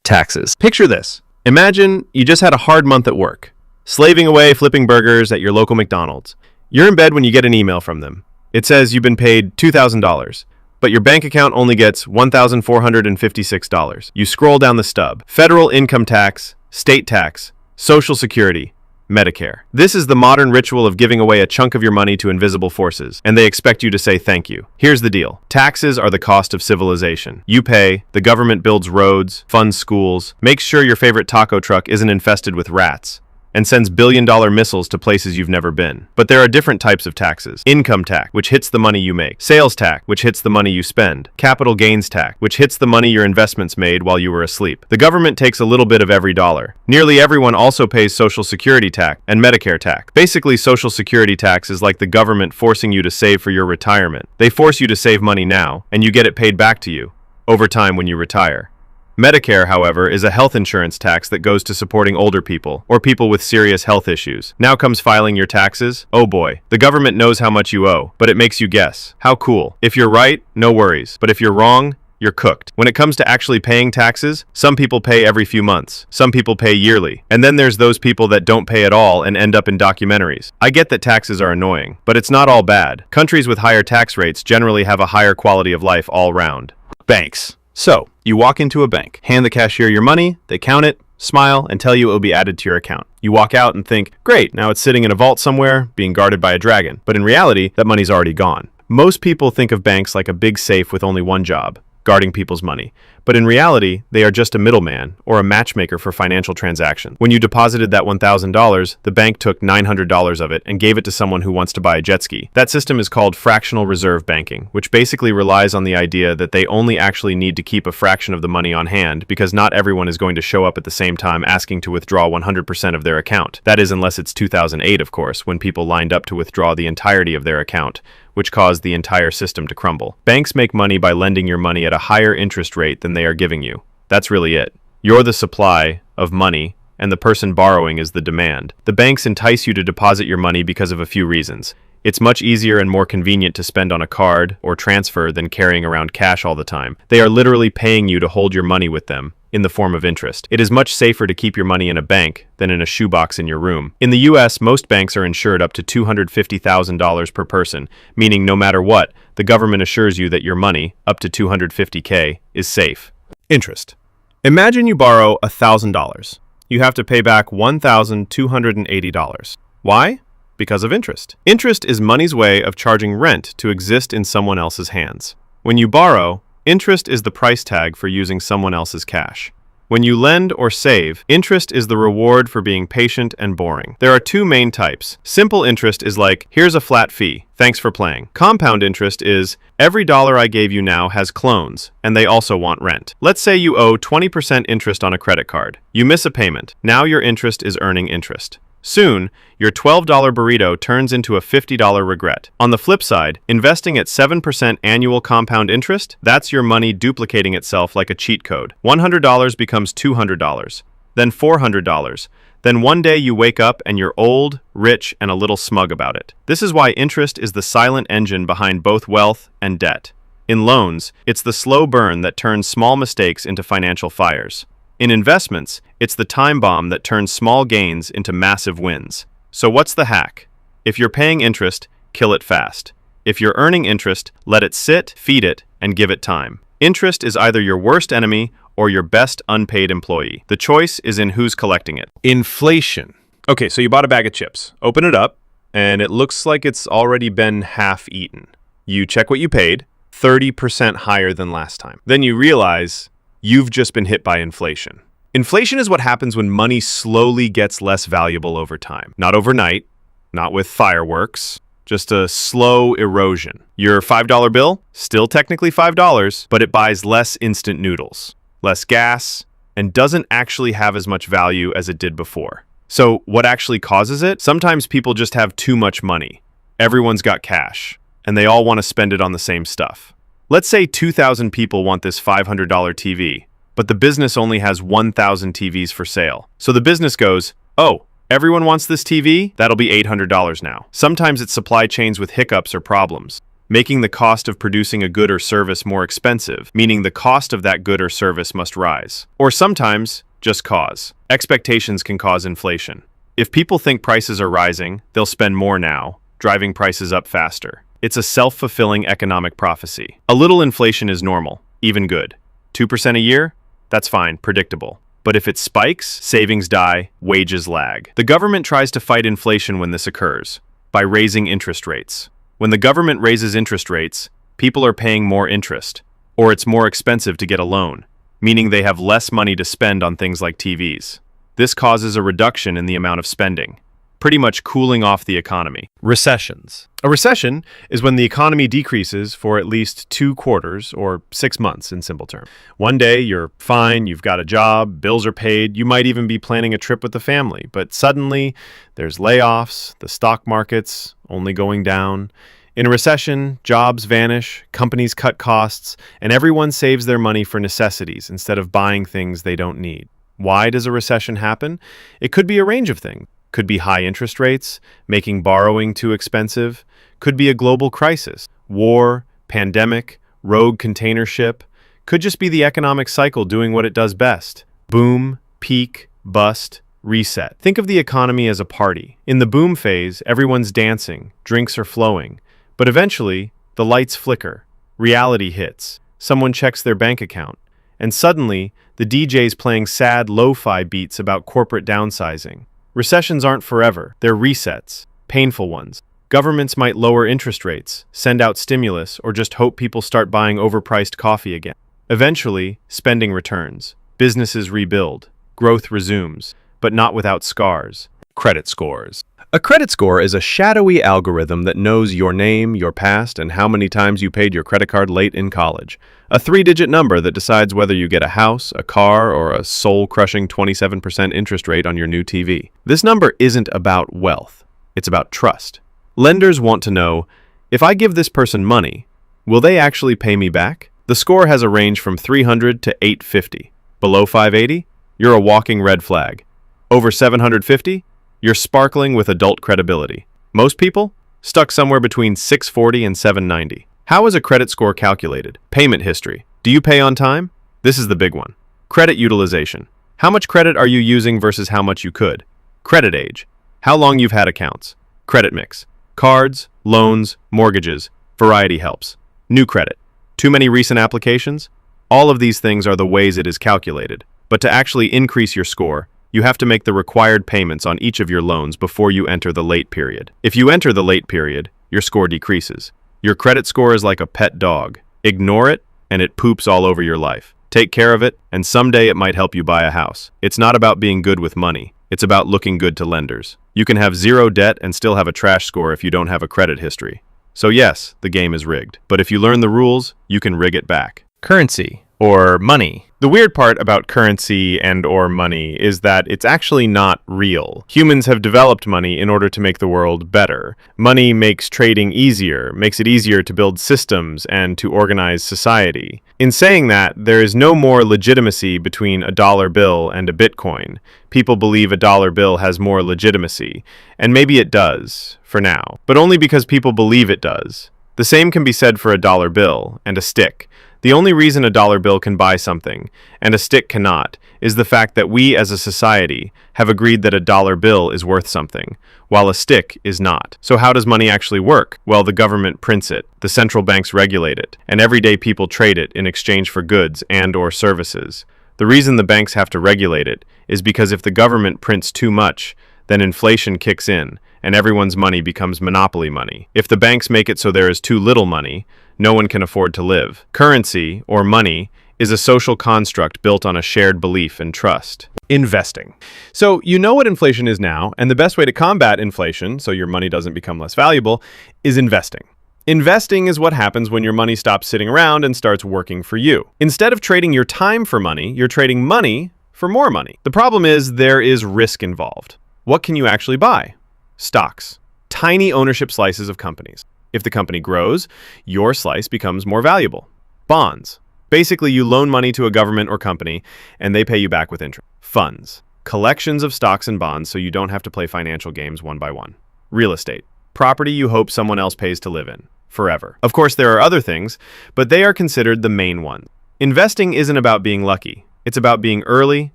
Taxes. Picture this. Imagine you just had a hard month at work, slaving away flipping burgers at your local McDonald's. You're in bed when you get an email from them. It says you've been paid $2,000, but your bank account only gets $1,456. You scroll down the stub. Federal income tax, state tax, Social Security, Medicare. This is the modern ritual of giving away a chunk of your money to invisible forces, and they expect you to say thank you. Here's the deal. Taxes are the cost of civilization. You pay, the government builds roads, funds schools, makes sure your favorite taco truck isn't infested with rats, and sends billion-dollar missiles to places you've never been. But there are different types of taxes. Income tax, which hits the money you make. Sales tax, which hits the money you spend. Capital gains tax, which hits the money your investments made while you were asleep. The government takes a little bit of every dollar. Nearly everyone also pays Social Security tax and Medicare tax. Basically, Social Security tax is like the government forcing you to save for your retirement. They force you to save money now, and you get it paid back to you over time when you retire. Medicare, however, is a health insurance tax that goes to supporting older people or people with serious health issues. Now comes filing your taxes. Oh boy, the government knows how much you owe, but it makes you guess. How cool. If you're right, no worries. But if you're wrong, you're cooked. When it comes to actually paying taxes, some people pay every few months. Some people pay yearly. And then there's those people that don't pay at all and end up in documentaries. I get that taxes are annoying, but it's not all bad. Countries with higher tax rates generally have a higher quality of life all round. Banks. So, you walk into a bank, hand the cashier your money, they count it, smile, and tell you it will be added to your account. You walk out and think, great, now it's sitting in a vault somewhere, being guarded by a dragon. But in reality, that money's already gone. Most people think of banks like a big safe with only one job, guarding people's money. But in reality, they are just a middleman or a matchmaker for financial transactions. When you deposited that $1,000, the bank took $900 of it and gave it to someone who wants to buy a jet ski. That system is called fractional reserve banking, which basically relies on the idea that they only actually need to keep a fraction of the money on hand because not everyone is going to show up at the same time asking to withdraw 100% of their account. That is, unless it's 2008, of course, when people lined up to withdraw the entirety of their account, which caused the entire system to crumble. Banks make money by lending your money at a higher interest rate than they are giving you. That's really it. You're the supply of money, and the person borrowing is the demand. The banks entice you to deposit your money because of a few reasons. It's much easier and more convenient to spend on a card or transfer than carrying around cash all the time. They are literally paying you to hold your money with them in the form of interest. It is much safer to keep your money in a bank than in a shoebox in your room. In the US, most banks are insured up to $250,000 per person, meaning no matter what, the government assures you that your money, up to $250K, is safe. Interest. Imagine you borrow $1,000. You have to pay back $1,280. Why? Because of interest. Interest is money's way of charging rent to exist in someone else's hands. When you borrow, interest is the price tag for using someone else's cash. When you lend or save, interest is the reward for being patient and boring. There are two main types. Simple interest is like, here's a flat fee, thanks for playing. Compound interest is, every dollar I gave you now has clones, and they also want rent. Let's say you owe 20% interest on a credit card. You miss a payment. Now your interest is earning interest. Soon, your $12 burrito turns into a $50 regret. On the flip side, investing at 7% annual compound interest, that's your money duplicating itself like a cheat code. $100 becomes $200, then $400. Then one day you wake up and you're old, rich, and a little smug about it. This is why interest is the silent engine behind both wealth and debt. In loans, it's the slow burn that turns small mistakes into financial fires. In investments, it's the time bomb that turns small gains into massive wins. So what's the hack? If you're paying interest, kill it fast. If you're earning interest, let it sit, feed it, and give it time. Interest is either your worst enemy or your best unpaid employee. The choice is in who's collecting it. Inflation. Okay, so you bought a bag of chips. Open it up, and it looks like it's already been half eaten. You check what you paid, 30% higher than last time. Then you realize you've just been hit by inflation. Inflation is what happens when money slowly gets less valuable over time. Not overnight, not with fireworks, just a slow erosion. Your $5 bill, still technically $5, but it buys less instant noodles, less gas, and doesn't actually have as much value as it did before. So what actually causes it? Sometimes people just have too much money. Everyone's got cash, and they all want to spend it on the same stuff. Let's say 2,000 people want this $500 TV, but the business only has 1,000 TVs for sale. So the business goes, oh, everyone wants this TV? That'll be $800 now. Sometimes it's supply chains with hiccups or problems. making the cost of producing a good or service more expensive, meaning the cost of that good or service must rise. Or sometimes, just cause. Expectations can cause inflation. If people think prices are rising, they'll spend more now, driving prices up faster. It's a self-fulfilling economic prophecy. A little inflation is normal, even good. 2% a year? That's fine, predictable. But if it spikes, savings die, wages lag. The government tries to fight inflation when this occurs, by raising interest rates. When the government raises interest rates, people are paying more interest, or it's more expensive to get a loan, meaning they have less money to spend on things like TVs. This causes a reduction in the amount of spending, pretty much cooling off the economy. Recessions. A recession is when the economy decreases for at least 2 quarters or 6 months in simple terms. One day you're fine, you've got a job, bills are paid, you might even be planning a trip with the family, but suddenly there's layoffs, the stock market's only going down. In a recession, jobs vanish, companies cut costs, and everyone saves their money for necessities instead of buying things they don't need. Why does a recession happen? It could be a range of things. Could be high interest rates, making borrowing too expensive. Could be a global crisis, war, pandemic, rogue container ship. Could just be the economic cycle doing what it does best. Boom, peak, bust, reset. Think of the economy as a party. In the boom phase, everyone's dancing, drinks are flowing. But eventually, the lights flicker, reality hits, someone checks their bank account, and suddenly, the DJ's playing sad lo-fi beats about corporate downsizing. Recessions aren't forever, they're resets, painful ones. Governments might lower interest rates, send out stimulus, or just hope people start buying overpriced coffee again. Eventually, spending returns, businesses rebuild, growth resumes, but not without scars. Credit scores. A credit score is a shadowy algorithm that knows your name, your past, and how many times you paid your credit card late in college. A 3-digit number that decides whether you get a house, a car, or a soul-crushing 27% interest rate on your new TV. This number isn't about wealth. It's about trust. Lenders want to know, if I give this person money, will they actually pay me back? The score has a range from 300 to 850. Below 580? You're a walking red flag. Over 750? You're sparkling with adult credibility. Most people? Stuck somewhere between 640 and 790. How is a credit score calculated? Payment history. Do you pay on time? This is the big one. Credit utilization. How much credit are you using versus how much you could? Credit age. How long you've had accounts. Credit mix. Cards, loans, mortgages. Variety helps. New credit. Too many recent applications? All of these things are the ways it is calculated. But to actually increase your score, you have to make the required payments on each of your loans before you enter the late period. If you enter the late period, your score decreases. Your credit score is like a pet dog. Ignore it, and it poops all over your life. Take care of it, and someday it might help you buy a house. It's not about being good with money. It's about looking good to lenders. You can have 0 debt and still have a trash score if you don't have a credit history. So yes, the game is rigged. But if you learn the rules, you can rig it back. Currency, or money. The weird part about currency and or money is that it's actually not real. Humans have developed money in order to make the world better. Money makes trading easier, makes it easier to build systems and to organize society. In saying that, there is no more legitimacy between a dollar bill and a Bitcoin. People believe a dollar bill has more legitimacy, and maybe it does, for now, but only because people believe it does. The same can be said for a dollar bill and a stick. The only reason a dollar bill can buy something, and a stick cannot, is the fact that we as a society have agreed that a dollar bill is worth something, while a stick is not. So how does money actually work? Well, the government prints it, the central banks regulate it, and everyday people trade it in exchange for goods and or services. The reason the banks have to regulate it is because if the government prints too much, then inflation kicks in, and everyone's money becomes monopoly money. If the banks make it so there is too little money, no one can afford to live. Currency, or money, is a social construct built on a shared belief and trust. Investing. So you know what inflation is now, and the best way to combat inflation, so your money doesn't become less valuable, is investing. Investing is what happens when your money stops sitting around and starts working for you. Instead of trading your time for money, you're trading money for more money. The problem is there is risk involved. What can you actually buy? Stocks. Tiny ownership slices of companies. If the company grows, your slice becomes more valuable. Bonds. Basically, you loan money to a government or company, and they pay you back with interest. Funds. Collections of stocks and bonds so you don't have to play financial games one by one. Real estate. Property you hope someone else pays to live in. forever. Of course, there are other things, but they are considered the main ones. Investing isn't about being lucky. It's about being early,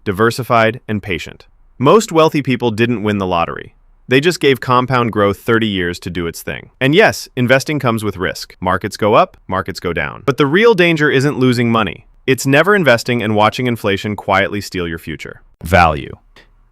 diversified, and patient. Most wealthy people didn't win the lottery. They just gave compound growth 30 years to do its thing. And yes, investing comes with risk. Markets go up, markets go down. But the real danger isn't losing money. It's never investing and watching inflation quietly steal your future. Value.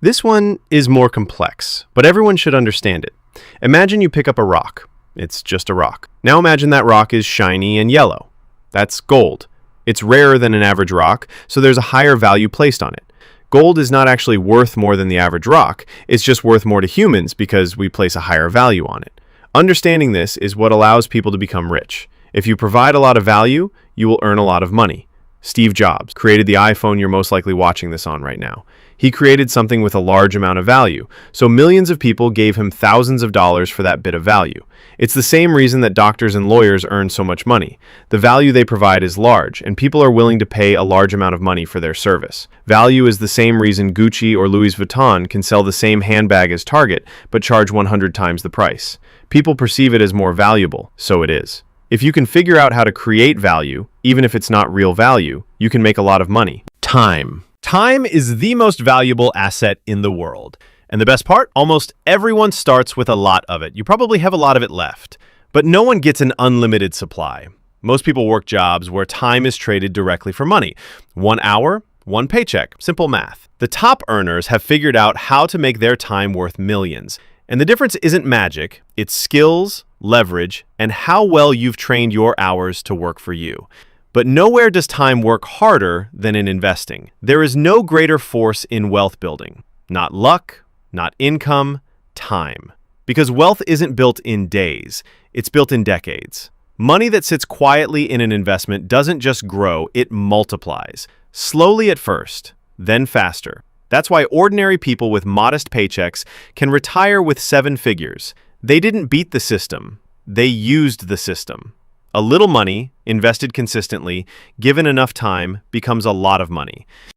This one is more complex, but everyone should understand it. Imagine you pick up a rock. It's just a rock. Now imagine that rock is shiny and yellow. That's gold. It's rarer than an average rock, so there's a higher value placed on it. Gold is not actually worth more than the average rock, it's just worth more to humans because we place a higher value on it. Understanding this is what allows people to become rich. If you provide a lot of value, you will earn a lot of money. Steve Jobs created the iPhone you're most likely watching this on right now. He created something with a large amount of value, so millions of people gave him thousands of dollars for that bit of value. It's the same reason that doctors and lawyers earn so much money. The value they provide is large, and people are willing to pay a large amount of money for their service. Value is the same reason Gucci or Louis Vuitton can sell the same handbag as Target, but charge 100 times the price. People perceive it as more valuable, so it is. If you can figure out how to create value, even if it's not real value, you can make a lot of money. Time. Time is the most valuable asset in the world. And the best part? Almost everyone starts with a lot of it. You probably have a lot of it left. But no one gets an unlimited supply. Most people work jobs where time is traded directly for money. 1 hour, 1 paycheck. Simple math. The top earners have figured out how to make their time worth millions. And the difference isn't magic, it's skills, leverage, and how well you've trained your hours to work for you. But nowhere does time work harder than in investing. There is no greater force in wealth building. Not luck, not income, time. Because wealth isn't built in days, it's built in decades. Money that sits quietly in an investment doesn't just grow, it multiplies. Slowly at first, then faster. That's why ordinary people with modest paychecks can retire with 7 figures. They didn't beat the system, they used the system. A little money, invested consistently, given enough time, becomes a lot of money.